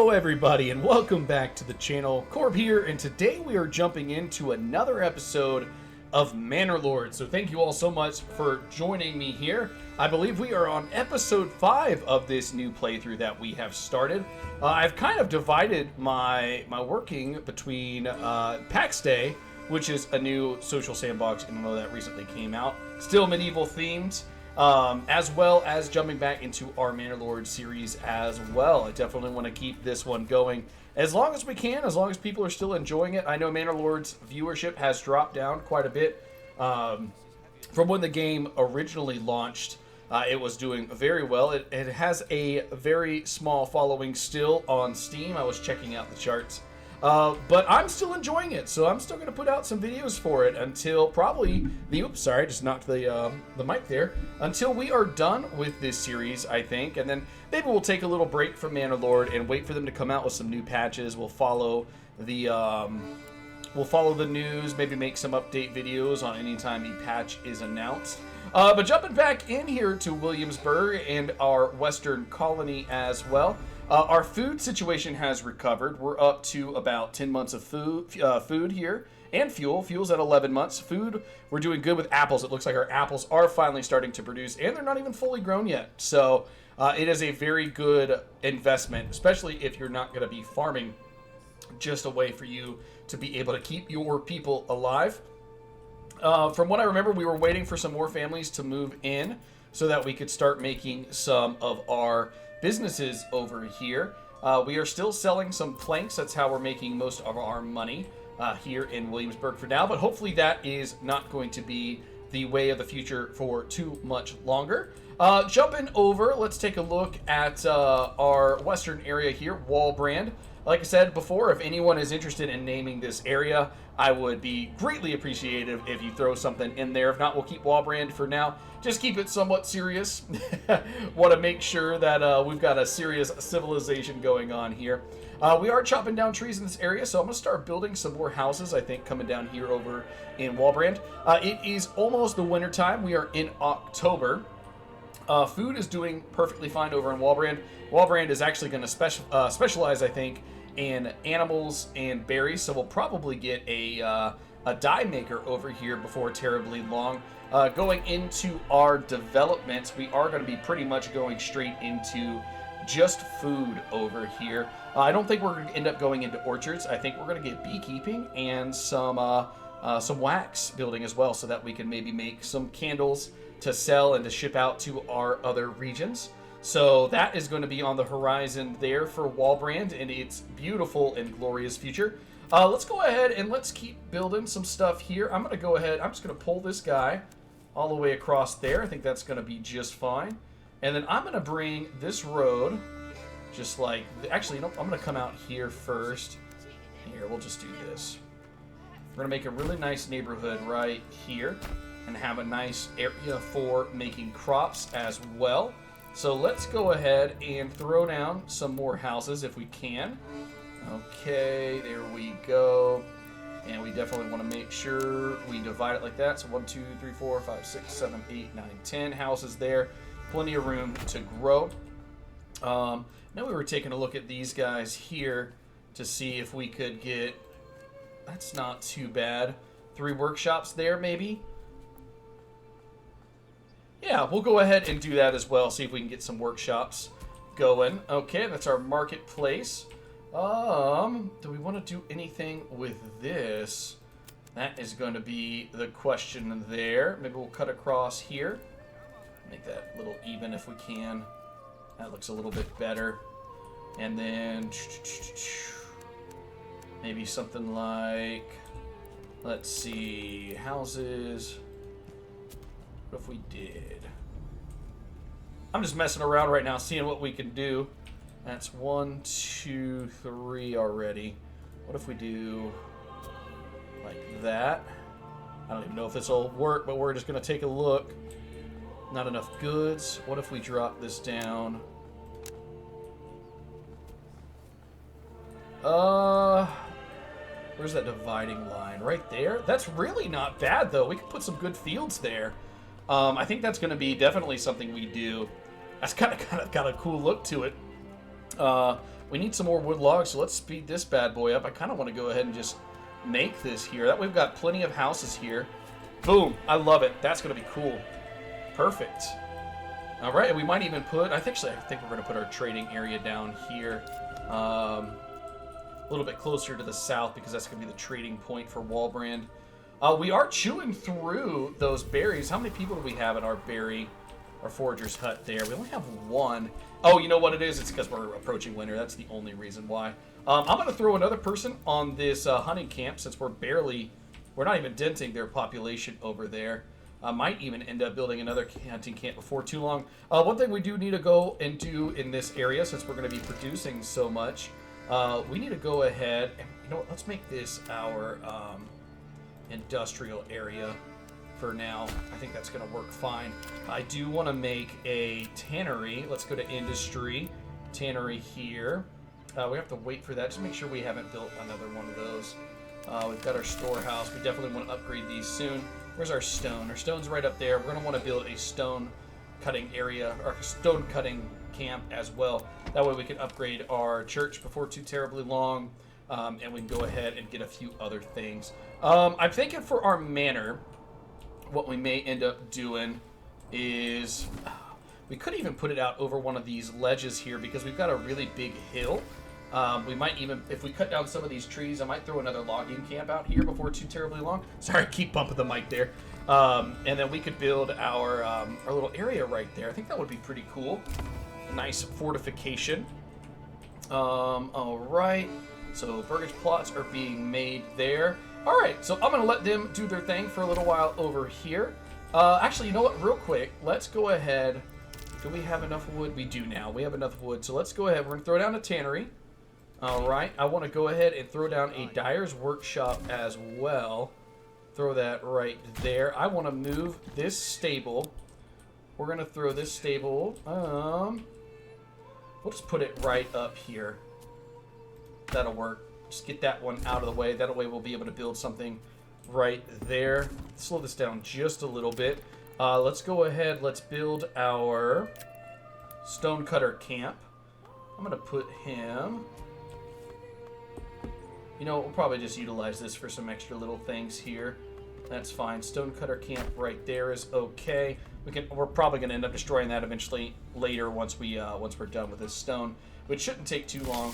Hello everybody and welcome back to the channel. Corb here, and today we are jumping into another episode of Manor Lord. So thank you all so much for joining me here. I believe we are on episode 5 of this new playthrough that we have started. I've kind of divided my working between PAX Day, which is a new social sandbox MMO that recently came out, still medieval themed, as well as jumping back into our Manor Lord series as well. I definitely want to keep this one going as long as we can, as long as people are still enjoying it. I know Manor Lord's viewership has dropped down quite a bit from when the game originally launched. It was doing very well. It has a very small following still on Steam. I was checking out the charts. But I'm still enjoying it, so I'm still going to put out some videos for it until probably oops, sorry, just knocked the mic there. Until we are done with this series, I think, and then maybe we'll take a little break from Manor Lord and wait for them to come out with some new patches. We'll follow the news, maybe make some update videos on any time the patch is announced. But jumping back in here to Williamsburg and our Western colony as well. Our food situation has recovered. We're up to about 10 months of food here, and fuel. Fuel's at 11 months. Food, we're doing good with apples. It looks like our apples are finally starting to produce, and they're not even fully grown yet. So it is a very good investment, especially if you're not going to be farming, just a way for you to be able to keep your people alive. From what I remember, we were waiting for some more families to move in so that we could start making some of our businesses over here. We are still selling some planks. That's how we're making most of our money here in Williamsburg for now, but hopefully that is not going to be the way of the future for too much longer. Jumping over, let's take a look at our western area here, Walbrand. Like I said before, if anyone is interested in naming this area, I would be greatly appreciative if you throw something in there. If not, we'll keep Walbrand for now. Just keep it somewhat serious. Want to make sure that we've got a serious civilization going on here. We are chopping down trees in this area, so I'm going to start building some more houses, I think, coming down here over in Walbrand. It is almost the winter time. We are in October. Food is doing perfectly fine over in Walbrand. Walbrand is actually going to specialize, I think, in animals and berries, so we'll probably get a dye maker over here before terribly long. Going into our developments, we are going to be pretty much going straight into just food over here. I don't think we're going to end up going into orchards. I think we're going to get beekeeping and some wax building as well, so that we can maybe make some candles to sell and to ship out to our other regions. So that is going to be on the horizon there for Walbrand and its beautiful and glorious future. Let's go ahead and let's keep building some stuff here. I'm going to go ahead. I'm just going to pull this guy all the way across there. I think that's going to be just fine. And then I'm going to bring this road just like... Actually, nope, I'm going to come out here first. Here, we'll just do this. We're going to make a really nice neighborhood right here and have a nice area for making crops as well. So let's go ahead and throw down some more houses if we can. Okay, there we go. And we definitely want to make sure we divide it like that. So 1, 2, 3, 4, 5, 6, 7, 8, 9, 10 houses there. Plenty of room to grow. Now we were taking a look at these guys here to see if we could get... That's not too bad. 3 workshops there, maybe? Yeah, we'll go ahead and do that as well. See if we can get some workshops going. Okay, that's our marketplace. Do we want to do anything with this? That is going to be the question there. Maybe we'll cut across here. Make that a little even if we can. That looks a little bit better. And then maybe something like, let's see, houses. What if we did? I'm just messing around right now, seeing what we can do. That's 1, 2, 3 already. What if we do like that? I don't even know if this will work, but we're just going to take a look. Not enough goods. What if we drop this down? Where's that dividing line? Right there? That's really not bad, though. We could put some good fields there. I think that's going to be definitely something we do. That's kind of got a cool look to it. We need some more wood logs, so let's speed this bad boy up. I kind of want to go ahead and just make this here. That way we've got plenty of houses here. Boom. I love it. That's going to be cool. Perfect. All right, and we might even put... I think we're going to put our trading area down here. A little bit closer to the south because that's going to be the trading point for Walbrand. We are chewing through those berries. How many people do we have in our forager's hut there? We only have one. Oh, you know what it is? It's because we're approaching winter. That's the only reason why. I'm going to throw another person on this hunting camp since we're not even denting their population over there. I might even end up building another hunting camp before too long. One thing we do need to go and do in this area, since we're going to be producing so much, we need to go ahead and, you know what, let's make this our industrial area for now. I think that's going to work fine. I do want to make a tannery. Let's go to industry. Tannery here. We have to wait for that. Just make sure we haven't built another one of those. We've got our storehouse. We definitely want to upgrade these soon. Where's our stone? Our stone's right up there. We're going to want to build a stone cutting area, or stone cutting camp as well. That way we can upgrade our church before too terribly long, and we can go ahead and get a few other things. I'm thinking for our manor, what we may end up doing is we could even put it out over one of these ledges here because we've got a really big hill. We might even, if we cut down some of these trees, I might throw another logging camp out here before too terribly long. Sorry, I keep bumping the mic there. And then we could build our little area right there. I think that would be pretty cool. Nice fortification. All right. So burgage plots are being made there. All right, so I'm going to let them do their thing for a little while over here. Actually, you know what? Real quick, let's go ahead. Do we have enough wood? We do now. We have enough wood. So let's go ahead. We're going to throw down a tannery. All right. I want to go ahead and throw down a dyer's workshop as well. Throw that right there. I want to move this stable. We're going to throw this stable. We'll just put it right up here. That'll work. Just get that one out of the way. That way we'll be able to build something right there. Slow this down just a little bit. Let's go ahead. Let's build our stonecutter camp. I'm going to put him... You know, we'll probably just utilize this for some extra little things here. That's fine. Stonecutter camp right there is okay. We're probably going to end up destroying that eventually later once we're done with this stone, which shouldn't take too long.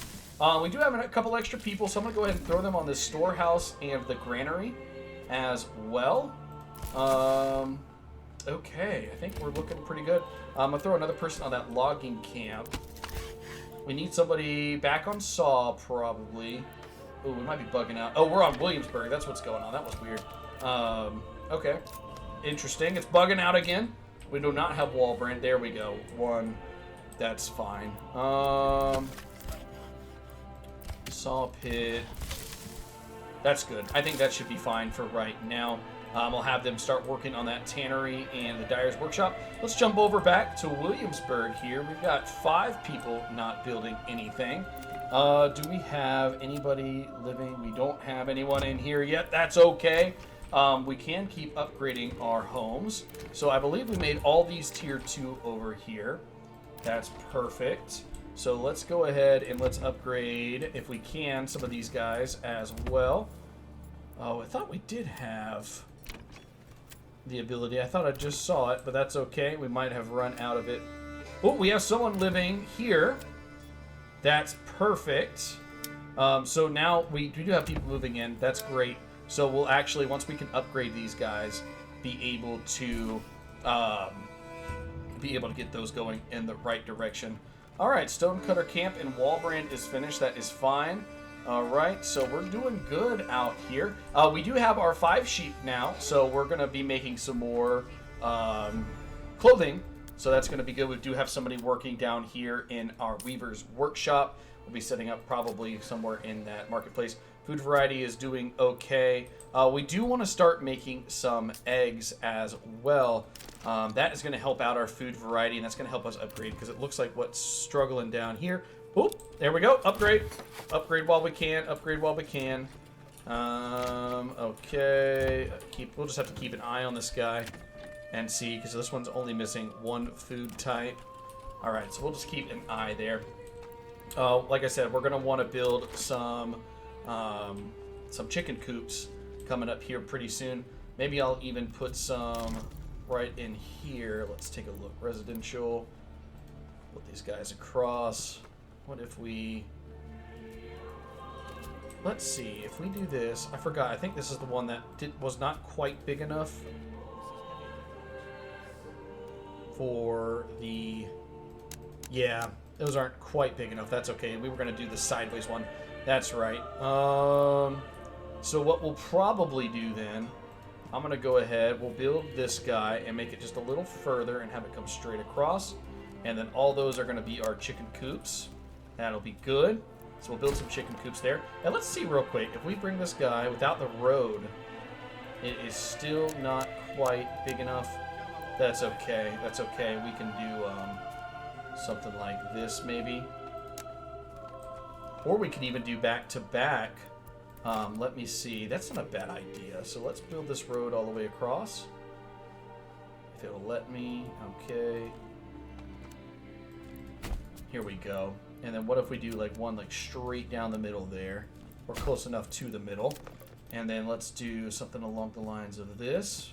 We do have a couple extra people, so I'm going to go ahead and throw them on the storehouse and the granary as well. Okay, I think we're looking pretty good. I'm going to throw another person on that logging camp. We need somebody back on Saw, probably. Oh, we might be bugging out. Oh, we're on Williamsburg. That's what's going on. That was weird. Okay. Interesting. It's bugging out again. We do not have Walbrand. There we go. One. That's fine. Saw pit. That's good. I think that should be fine for right now. I'll have them start working on that tannery and the dyer's workshop. Let's jump over back to Williamsburg here. We've got 5 people not building anything. Do we have anybody living? We don't have anyone in here yet. That's okay. We can keep upgrading our homes. So I believe we made all these tier 2 over here. That's perfect. So let's go ahead and let's upgrade, if we can, some of these guys as well. Oh, I thought we did have the ability. I thought I just saw it, but that's okay. We might have run out of it. Oh, we have someone living here. That's perfect. So now we do have people moving in. That's great. So we'll actually, once we can upgrade these guys, be able to get those going in the right direction. All right, Stonecutter Camp in Walbrand is finished. That is fine. All right, so we're doing good out here. We do have our 5 sheep now, so we're going to be making some more clothing. So that's going to be good. We do have somebody working down here in our weaver's workshop. We'll be setting up probably somewhere in that marketplace. Food variety is doing okay. We do want to start making some eggs as well. That is going to help out our food variety, and that's going to help us upgrade because it looks like what's struggling down here. Oop, there we go. Upgrade. Upgrade while we can. Upgrade while we can. Okay. We'll just have to keep an eye on this guy and see, because this one's only missing 1 food type. All right, so we'll just keep an eye there. Like I said, we're gonna want to build some chicken coops coming up here pretty soon. Maybe I'll even put some right in here. Let's take a look. Residential. Put these guys across. What if we... Let's see. If we do this... I forgot. I think this is the one that was not quite big enough for the... Yeah, those aren't quite big enough. That's okay. We were going to do the sideways one. That's right. So what we'll probably do then... I'm going to go ahead, we'll build this guy and make it just a little further and have it come straight across. And then all those are going to be our chicken coops. That'll be good. So we'll build some chicken coops there. And let's see real quick, if we bring this guy without the road, it is still not quite big enough. That's okay. That's okay. We can do something like this maybe. Or we could even do back to back. Let me see. That's not a bad idea. So let's build this road all the way across. If it'll let me. Okay. Here we go. And then what if we do like one like straight down the middle there? Or close enough to the middle. And then let's do something along the lines of this.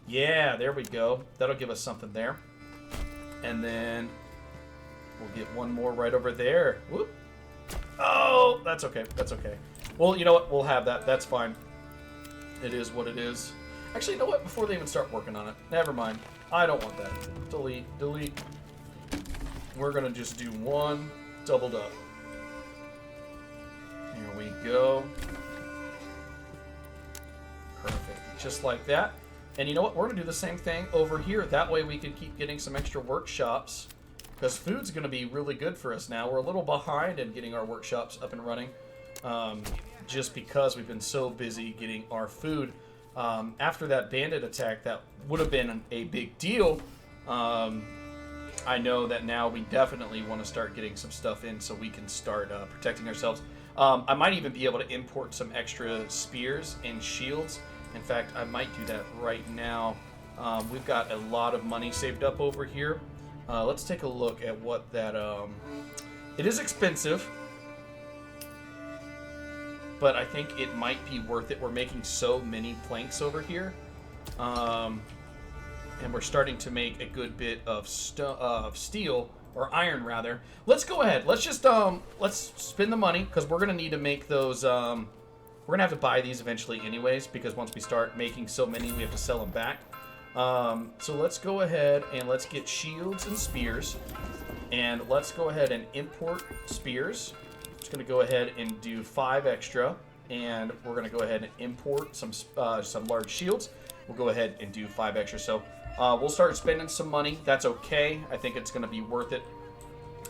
Yeah, there we go. That'll give us something there. And then we'll get one more right over there. Whoop. Oh, that's okay. That's okay. Well, you know what? We'll have that. That's fine. It is what it is. Actually, you know what? Before they even start working on it. Never mind. I don't want that. Delete. Delete. We're going to just do one doubled up. Here we go. Perfect. Just like that. And you know what? We're going to do the same thing over here. That way we can keep getting some extra workshops. Because food's going to be really good for us now. We're a little behind in getting our workshops up and running. Just because we've been so busy getting our food. After that bandit attack, that would have been a big deal. I know that now we definitely want to start getting some stuff in so we can start protecting ourselves. I might even be able to import some extra spears and shields. In fact, I might do that right now. We've got a lot of money saved up over here. Let's take a look at what that... It is expensive, but I think it might be worth it. We're making so many planks over here. And we're starting to make a good bit of steel, or iron rather. Let's go ahead. Let's just, let's spend the money, because we're going to need to make those, we're going to have to buy these eventually anyways, because once we start making so many, we have to sell them back. So let's go ahead and let's get shields and spears. And let's go ahead and import spears. I'm just going to go ahead and do 5 extra. And we're going to go ahead and import some large shields. We'll go ahead and do 5 extra. So we'll start spending some money. That's okay. I think it's going to be worth it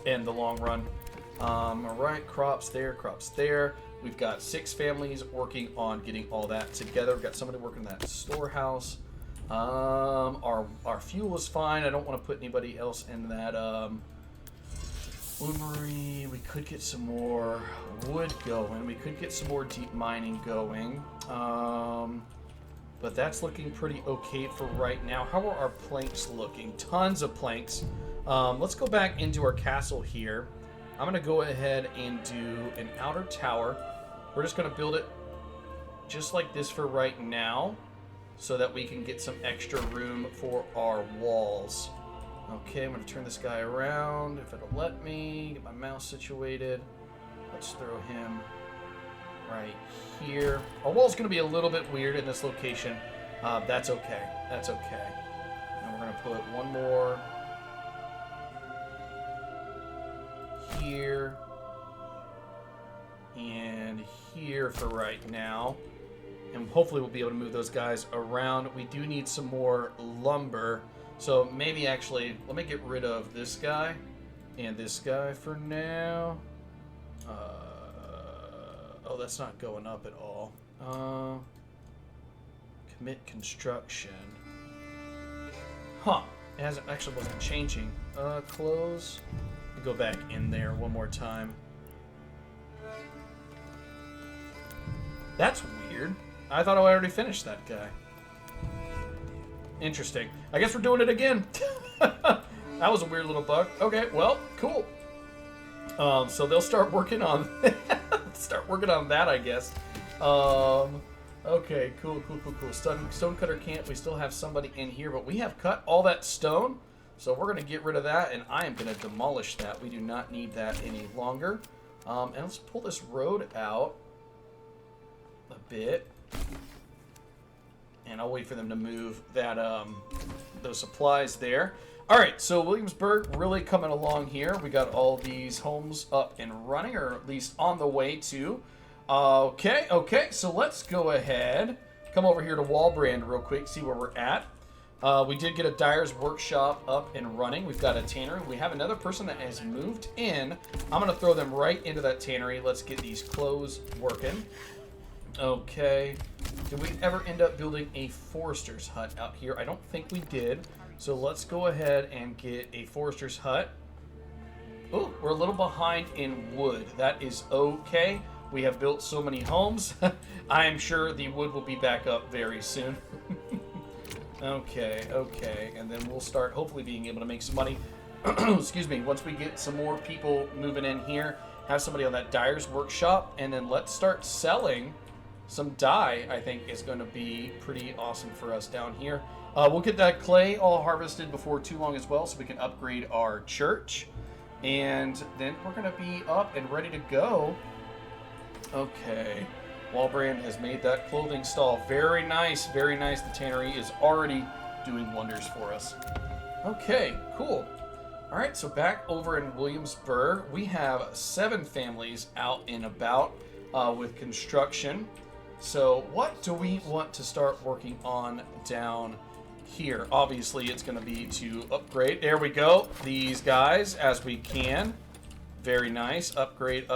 in the long run. All right, crops there, crops there. We've got 6 families working on getting all that together. We've got somebody working in that storehouse. Our fuel is fine. I don't want to put anybody else in that bloomery. We could get some more wood going. We could get some more deep mining going. But that's looking pretty okay for right now. How are our planks looking? Tons of planks. Let's go back into our castle here. I'm going to go ahead and do an outer tower. We're just going to build it just like this for right now, so that we can get some extra room for our walls. Okay, I'm going to turn this guy around, if it'll let me. Get my mouse situated. Let's throw him right here. Our wall's going to be a little bit weird in this location. That's okay. That's okay. And we're going to put one more here and here for right now. And hopefully we'll be able to move those guys around. We do need some more lumber. So maybe actually, let me get rid of this guy and this guy for now. Oh, that's not going up at all. Commit construction. Huh. It actually wasn't changing. Close. Go back in there one more time. That's weird. I thought I already finished that guy. Interesting. I guess we're doing it again. That was a weird little bug. Okay, well, cool. So they'll start working on that, I guess. Okay, cool. Stonecutter camp. We still have somebody in here, but we have cut all that stone, so we're gonna get rid of that, and I am gonna demolish that. We do not need that any longer. And let's pull this road out a bit, and I'll wait for them to move that those supplies there. All right, so Williamsburg really coming along here. We got all these homes up and running, or at least on the way to. Okay, so let's go ahead. Come over here to Walbrand real quick, see where we're at. We did get a dyer's workshop up and running. We've got a tannery. We have another person that has moved in. I'm going to throw them right into that tannery. Let's get these clothes working. Okay. Did we ever end up building a forester's hut out here? I don't think we did. So let's go ahead and get a forester's hut. Oh, we're a little behind in wood. That is okay. We have built so many homes. I am sure the wood will be back up very soon. Okay. And then we'll start hopefully being able to make some money. Excuse me. Once we get some more people moving in here, have somebody on that dyer's workshop, and then let's start selling some dye. I think is going to be pretty awesome for us down here. We'll get that clay all harvested before too long as well, so we can upgrade our church. And then we're going to be up and ready to go. Okay. Walbrand has made that clothing stall. Very nice, very nice. The tannery is already doing wonders for us. Okay, cool. All right, so back over in Williamsburg, we have 7 families out and about with construction. So what do we want to start working on down here? Obviously, it's going to be to upgrade. There we go. These guys as we can. Very nice. Upgrade.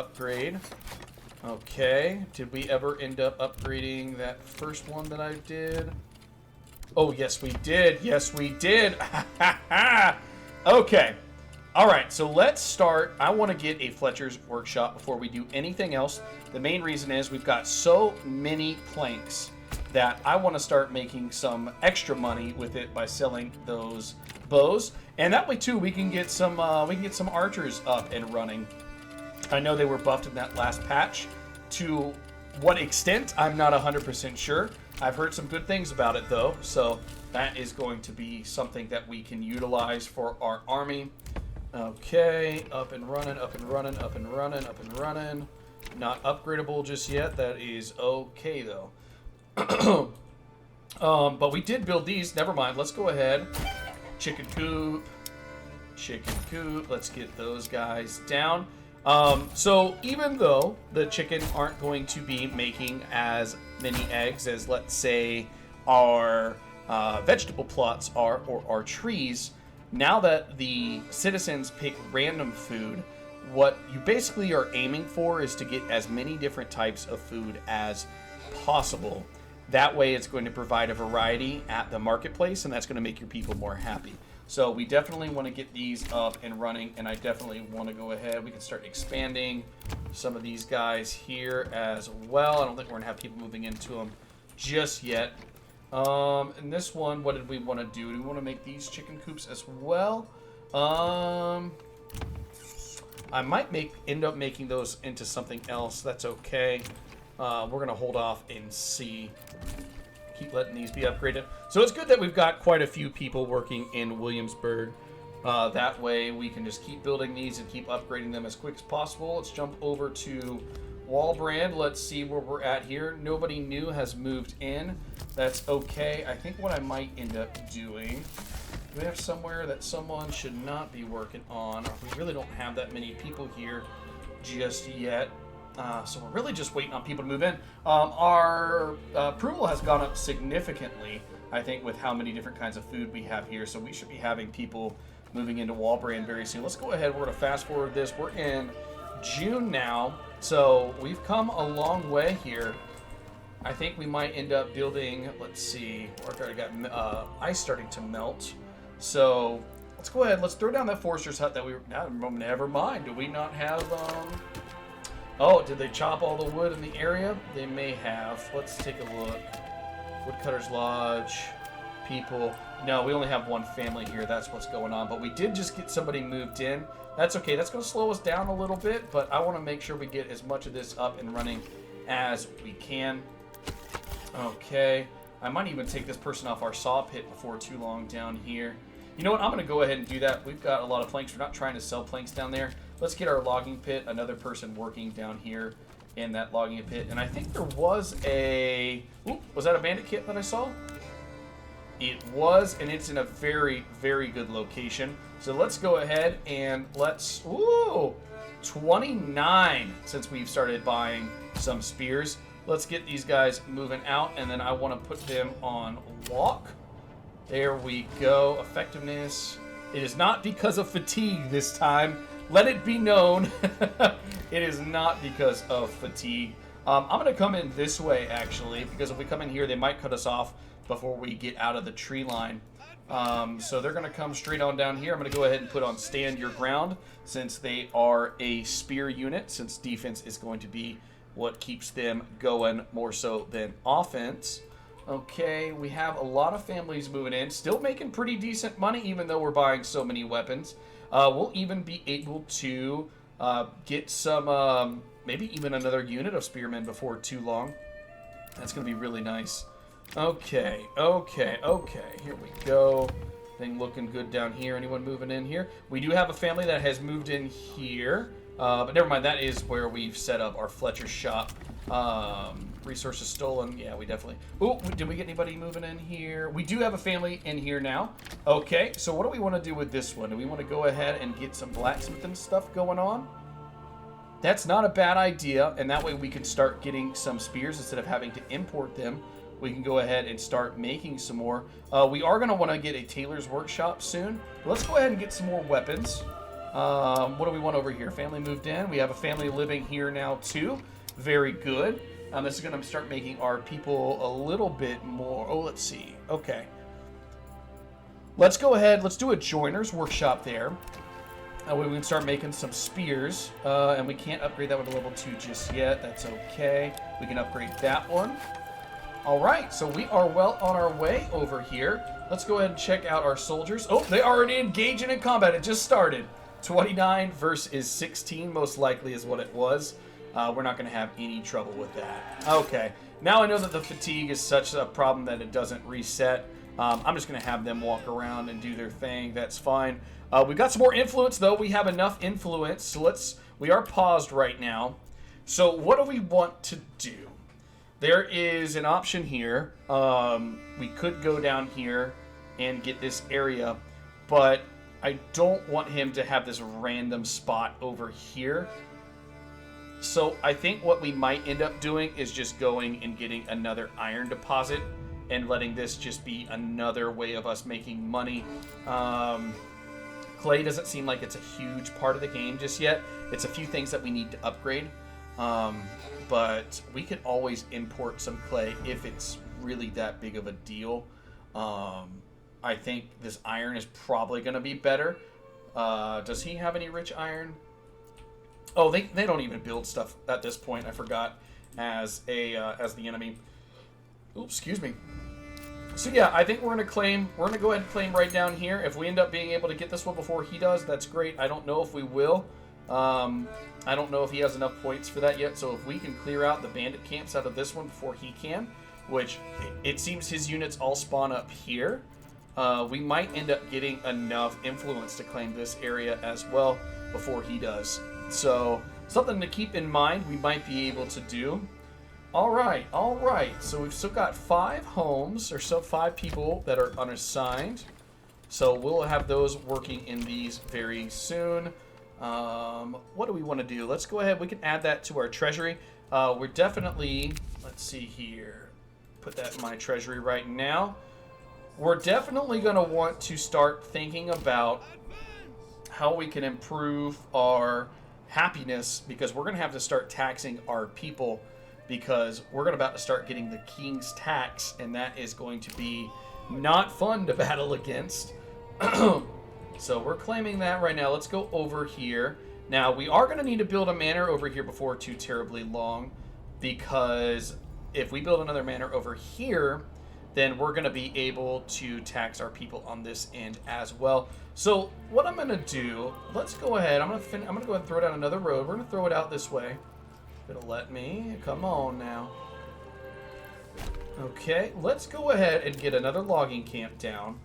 Okay. Did we ever end up upgrading that first one that I did? Oh, yes, we did. Okay. All right, so let's start. I want to get a Fletcher's workshop before we do anything else. The main reason is we've got so many planks that I want to start making some extra money with it by selling those bows, and that way too we can get some archers up and running. I know they were buffed in that last patch. To what extent, I'm not 100% sure. I've heard some good things about it though, so that is going to be something that we can utilize for our army. Okay, up and running. Not upgradable just yet. That is okay though. But we did build these. Never mind. Let's go ahead. Chicken coop. Let's get those guys down. So even though the chicken aren't going to be making as many eggs as, let's say, our vegetable plots are, or our trees, now that the citizens pick random food, what you basically are aiming for is to get as many different types of food as possible. That way it's going to provide a variety at the marketplace, and that's going to make your people more happy. So we definitely want to get these up and running, and I definitely want to go ahead. We can start expanding some of these guys here as well. I don't think we're going to have people moving into them just yet. And this one, what did we want to do? Do we want to make these chicken coops as well? I might end up making those into something else. That's okay. We're going to hold off and see. Keep letting these be upgraded. So it's good that we've got quite a few people working in Williamsburg. That way we can just keep building these and keep upgrading them as quick as possible. Let's jump over to Walbrand. Let's see where we're at here. Nobody new has moved in. That's okay. I think what I might end up doing, do we have somewhere that someone should not be working on? We really don't have that many people here just yet. So we're really just waiting on people to move in. Our approval has gone up significantly, I think, with how many different kinds of food we have here. So we should be having people moving into Walbrand very soon. Let's go ahead. We're going to fast forward this. We're in June now, so we've come a long way here. I think we might end up building, let's see, I got ice starting to melt. So let's go ahead. Let's throw down that forester's hut that we were, never mind. Do we not have, oh, did they chop all the wood in the area? They may have. Let's take a look. Woodcutter's Lodge, people. No, we only have one family here. That's what's going on. But we did just get somebody moved in. That's okay. That's going to slow us down a little bit, but I want to make sure we get as much of this up and running as we can. Okay. I might even take this person off our saw pit before too long down here. You know what? I'm going to go ahead and do that. We've got a lot of planks. We're not trying to sell planks down there. Let's get our logging pit. Another person working down here in that logging pit. And I think there was a... Ooh, was that a bandit kit that I saw? It was, and it's in a very, very good location. So let's go ahead and let's... Ooh! 29 since we've started buying some spears. Let's get these guys moving out, and then I want to put them on walk. There we go. Effectiveness. It is not because of fatigue this time. Let it be known. It is not because of fatigue. I'm going to come in this way, actually, because if we come in here, they might cut us off before we get out of the tree line. So they're going to come straight on down here. I'm going to go ahead and put on stand your ground, since they are a spear unit, since defense is going to be what keeps them going more so than offense. Okay, we have a lot of families moving in, still making pretty decent money, even though we're buying so many weapons. We'll even be able to get some, maybe even another unit of spearmen before too long. That's going to be really nice. Okay, here we go. Thing looking good down here. Anyone moving in here? We do have a family that has moved in here, but never mind. That is where we've set up our Fletcher shop. Resources stolen. Yeah, we definitely... Oh, did we get anybody moving in here? We do have a family in here now. Okay, so what do we want to do with this one? Do we want to go ahead and get some blacksmithing stuff going on? That's not a bad idea, and that way we can start getting some spears instead of having to import them. We can go ahead and start making some more. We are going to want to get a tailor's workshop soon. Let's go ahead and get some more weapons. What do we want over here? Family moved in. We have a family living here now too. Very good. This is going to start making our people a little bit more... Oh, let's see. Okay. Let's go ahead. Let's do a joiner's workshop there. That way we can start making some spears. And we can't upgrade that one to level 2 just yet. That's okay. We can upgrade that one. Alright, so we are well on our way over here. Let's go ahead and check out our soldiers. Oh, they already engaging in combat. It just started. 29 versus 16 most likely is what it was. We're not going to have any trouble with that. Okay, now I know that the fatigue is such a problem that it doesn't reset. I'm just going to have them walk around and do their thing. That's fine. We've got some more influence, though. We have enough influence. So we are paused right now. So what do we want to do? There is an option here. We could go down here and get this area, but I don't want him to have this random spot over here. So I think what we might end up doing is just going and getting another iron deposit and letting this just be another way of us making money. Clay doesn't seem like it's a huge part of the game just yet. It's a few things that we need to upgrade. But we could always import some clay if it's really that big of a deal. I think this iron is probably going to be better. Does he have any rich iron? Oh, they don't even build stuff at this point. I forgot as the enemy. Oops, excuse me. So yeah, I think we're going to claim. We're going to go ahead and claim right down here. If we end up being able to get this one before he does, that's great. I don't know if we will. I don't know if he has enough points for that yet, so if we can clear out the bandit camps out of this one before he can, which it seems his units all spawn up here, we might end up getting enough influence to claim this area as well before he does. So, something to keep in mind we might be able to do. Alright, so we've still got 5 homes, or so 5 people that are unassigned. So we'll have those working in these very soon. What do we want to do? Let's go ahead. We can add that to our treasury. We're definitely, let's see here. Put that in my treasury right now. We're definitely going to want to start thinking about how we can improve our happiness, because we're going to have to start taxing our people, because we're about to start getting the king's tax, and that is going to be not fun to battle against. So we're claiming that right now. Let's go over here. Now, we are going to need to build a manor over here before too terribly long, because if we build another manor over here, then we're going to be able to tax our people on this end as well. So what I'm going to do, let's go ahead. I'm going to go ahead and throw down another road. We're going to throw it out this way. It'll let me. Come on now. Okay, let's go ahead and get another logging camp down.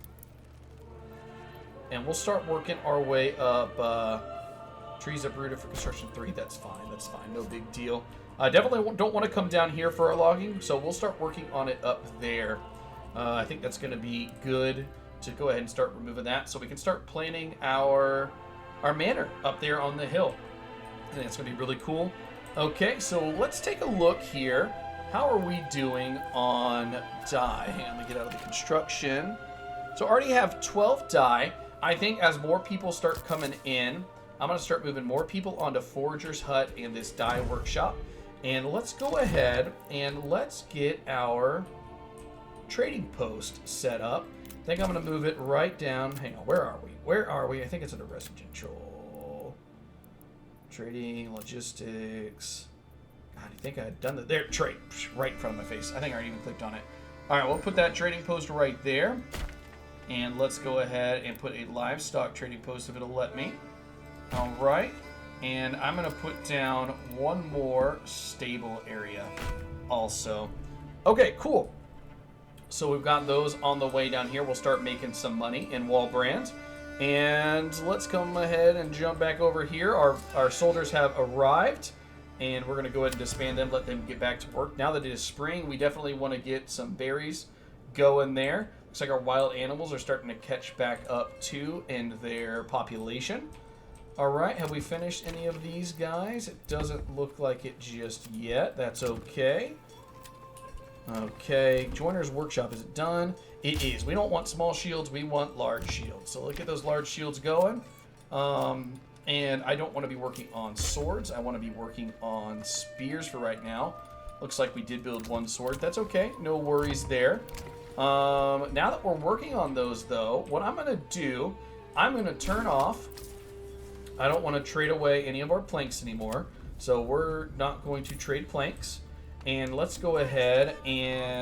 And we'll start working our way up. Trees uprooted for construction 3. That's fine. That's fine. No big deal. I definitely don't want to come down here for our logging, so we'll start working on it up there. I think that's going to be good to go ahead and start removing that so we can start planning our manor up there on the hill. I think that's going to be really cool. Okay, so let's take a look here. How are we doing on dye? Hang on, let me get out of the construction. So I already have 12 dye. I think as more people start coming in, I'm going to start moving more people onto Forager's Hut and this dye workshop. And let's go ahead and let's get our trading post set up. I think I'm going to move it right down. Hang on, where are we? Where are we? I think it's under residential. Trading, logistics. God, I think I had done that. There, trade. Right in front of my face. I think I already even clicked on it. All right, we'll put that trading post right there. And let's go ahead and put a livestock trading post if it'll let me. All right. And I'm going to put down one more stable area also. Okay, cool. So we've got those on the way down here. We'll start making some money in Walbrand. And let's come ahead and jump back over here. Our soldiers have arrived. And we're going to go ahead and disband them, let them get back to work. Now that it is spring, we definitely want to get some berries going there. Looks like our wild animals are starting to catch back up too in their population. All right, have we finished any of these guys? It doesn't look like it just yet. That's okay. Okay, Joiner's Workshop, is it done? It is. We don't want small shields, we want large shields. So look at those large shields going. And I don't want to be working on swords. I want to be working on spears for right now. Looks like we did build one sword. That's okay. No worries there. Now that we're working on those, though, what I'm going to do, I'm going to turn off. I don't want to trade away any of our planks anymore. So we're not going to trade planks. And let's go ahead and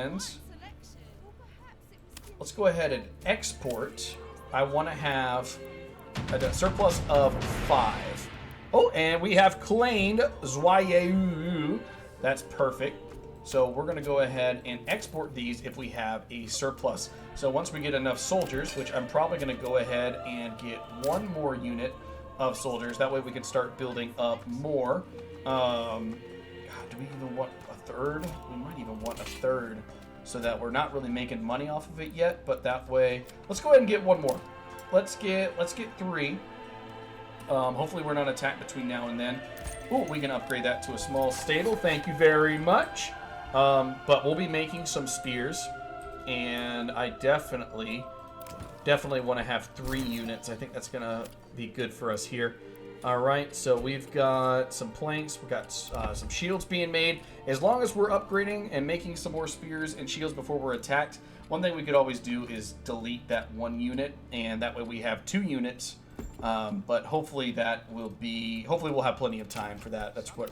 export. I want to have a surplus of 5. Oh, and we have claimed Zwayu. That's perfect. So we're going to go ahead and export these if we have a surplus. So once we get enough soldiers, which I'm probably going to go ahead and get one more unit of soldiers. That way we can start building up more. God, do we even want a third? We might even want a third so that we're not really making money off of it yet. But that way, let's go ahead and get one more. Let's get 3. Hopefully we're not attacked between now and then. Ooh, we can upgrade that to a small stable. Thank you very much. But we'll be making some spears, and I definitely want to have 3 units. I think that's gonna be good for us here. All right, so we've got some planks, we've got some shields being made. As long as we're upgrading and making some more spears and shields before we're attacked, one thing we could always do is delete that 1 unit, and that way we have 2 units. But hopefully we'll have plenty of time for that. That's what.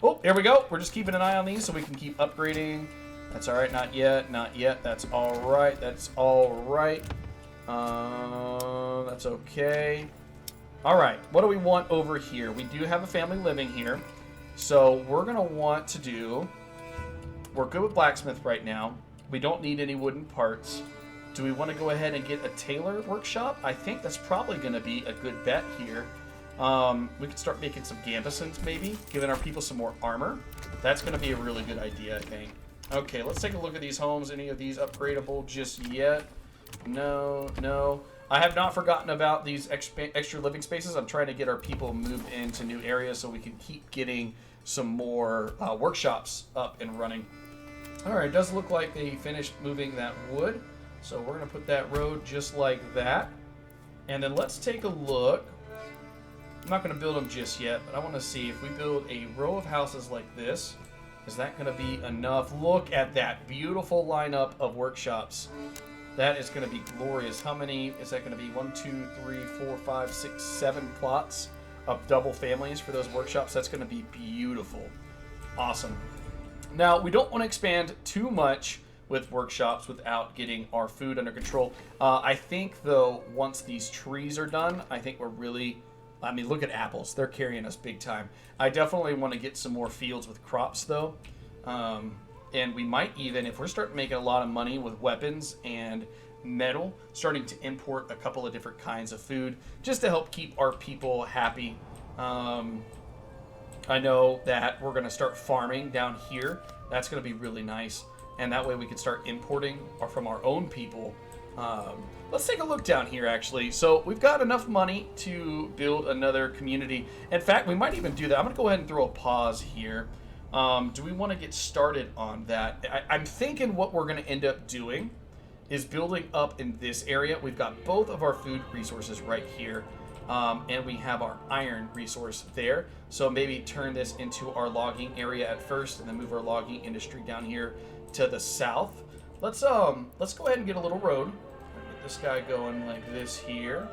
Oh, here we go. We're just keeping an eye on these so we can keep upgrading. That's all right. Not yet. Not yet. That's all right. That's all right. That's okay. All right. What do we want over here? We do have a family living here. So we're going to want to do... We're good with blacksmith right now. We don't need any wooden parts. Do we want to go ahead and get a tailor workshop? I think that's probably going to be a good bet here. We could start making some gambesons, maybe, giving our people some more armor. That's going to be a really good idea, I think. Okay, let's take a look at these homes. Any of these upgradable just yet? No, no. I have not forgotten about these extra living spaces. I'm trying to get our people moved into new areas so we can keep getting some more workshops up and running. All right, it does look like they finished moving that wood. So we're going to put that road just like that. And then let's take a look. I'm not going to build them just yet, but I want to see if we build a row of houses like this, is that going to be enough? Look at that beautiful lineup of workshops. That is going to be glorious. How many is that going to be? 1, 2, 3, 4, 5, 6, 7 plots of double families for those workshops. That's going to be beautiful. Awesome. Now, we don't want to expand too much with workshops without getting our food under control. I think, though, once these trees are done, I think we're really... I mean, look at apples. They're carrying us big time. I definitely want to get some more fields with crops, though. And we might even, if we're starting making a lot of money with weapons and metal, starting to import a couple of different kinds of food just to help keep our people happy. I know that we're going to start farming down here. That's going to be really nice. And that way we can start importing from our own people. Let's take a look down here, actually. So we've got enough money to build another community. In fact, we might even do that. I'm going to go ahead and throw a pause here. Do we want to get started on that? I'm thinking what we're going to end up doing is building up in this area. We've got both of our food resources right here. And we have our iron resource there. So maybe turn this into our logging area at first and then move our logging industry down here to the south. Let's go ahead and get a little road. Get this guy going like this here.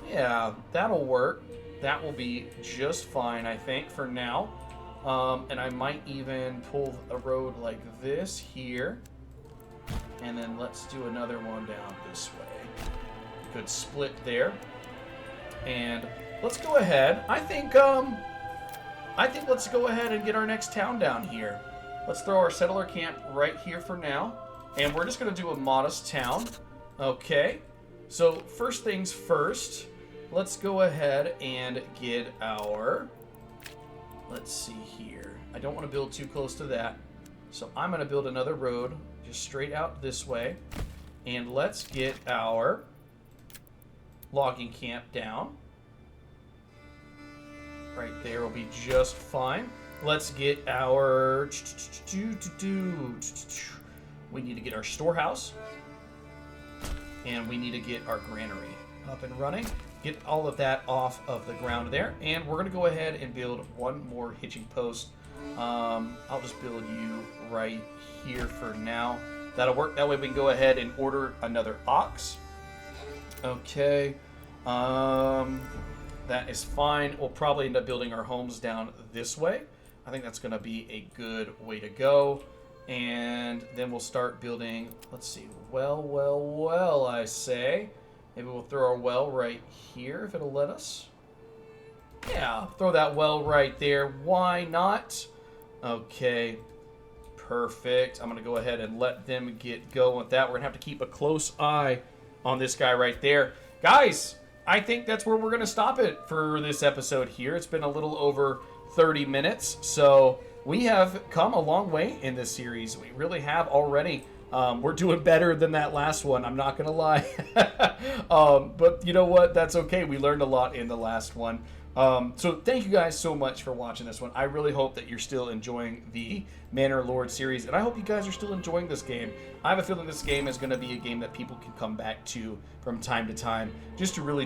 Yeah, that'll work. That will be just fine, I think, for now. And I might even pull a road like this here. And then let's do another one down this way. Good split there. And let's go ahead. I think let's go ahead and get our next town down here. Let's throw our settler camp right here for now. And we're just going to do a modest town. Okay. So first things first, let's go ahead and get our... Let's see here. I don't want to build too close to that. So I'm going to build another road just straight out this way. And let's get our logging camp down. Right there will be just fine. Let's get our... We need to get our storehouse. And we need to get our granary up and running. Get all of that off of the ground there. And we're going to go ahead and build one more hitching post. I'll just build you right here for now. That'll work. That way we can go ahead and order another ox. Okay. That is fine. We'll probably end up building our homes down this way. I think that's going to be a good way to go. And then we'll start building, let's see, well, I say. Maybe we'll throw our well right here if it'll let us. Yeah, throw that well right there. Why not? Okay, perfect. I'm going to go ahead and let them get going with that. We're going to have to keep a close eye on this guy right there. Guys, I think that's where we're going to stop it for this episode here. It's been a little over 30 minutes, so we have come a long way in this series. We really have already. We're doing better than that last one, I'm not going to lie. But you know what? That's okay. We learned a lot in the last one. So thank you guys so much for watching this one. I really hope that you're still enjoying the Manor Lord series, and I hope you guys are still enjoying this game. I have a feeling this game is going to be a game that people can come back to from time to time, just to really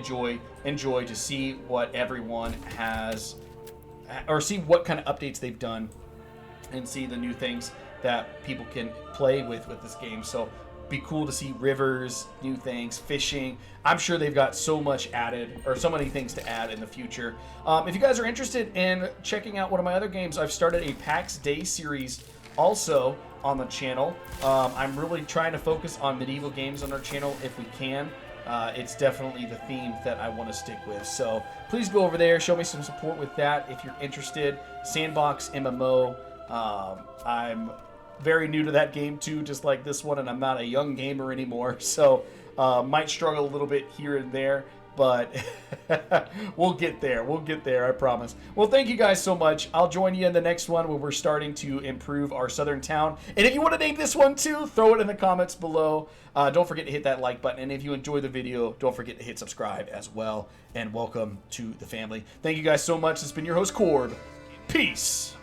enjoy to see what everyone has, or see what kind of updates they've done, and see the new things that people can play with this game. So be cool to see rivers, new things, fishing. I'm sure they've got so much added, or so many things to add in the future. If you guys are interested in checking out one of my other games, I've started a PAX Day series also on the channel. I'm really trying to focus on medieval games on our channel if we can. It's definitely the theme that I want to stick with. So please go over there, show me some support with that if you're interested. Sandbox MMO. I'm very new to that game too, just like this one, and I'm not a young gamer anymore, so might struggle a little bit here and there, but we'll get there, I promise. Well, thank you guys so much. I'll join you in the next one where we're starting to improve our southern town, and if you want to name this one too, throw it in the comments below. Don't forget to hit that like button, and if you enjoy the video, don't forget to hit subscribe as well, and welcome to the family. Thank you guys so much. It's been your host Corb. Peace.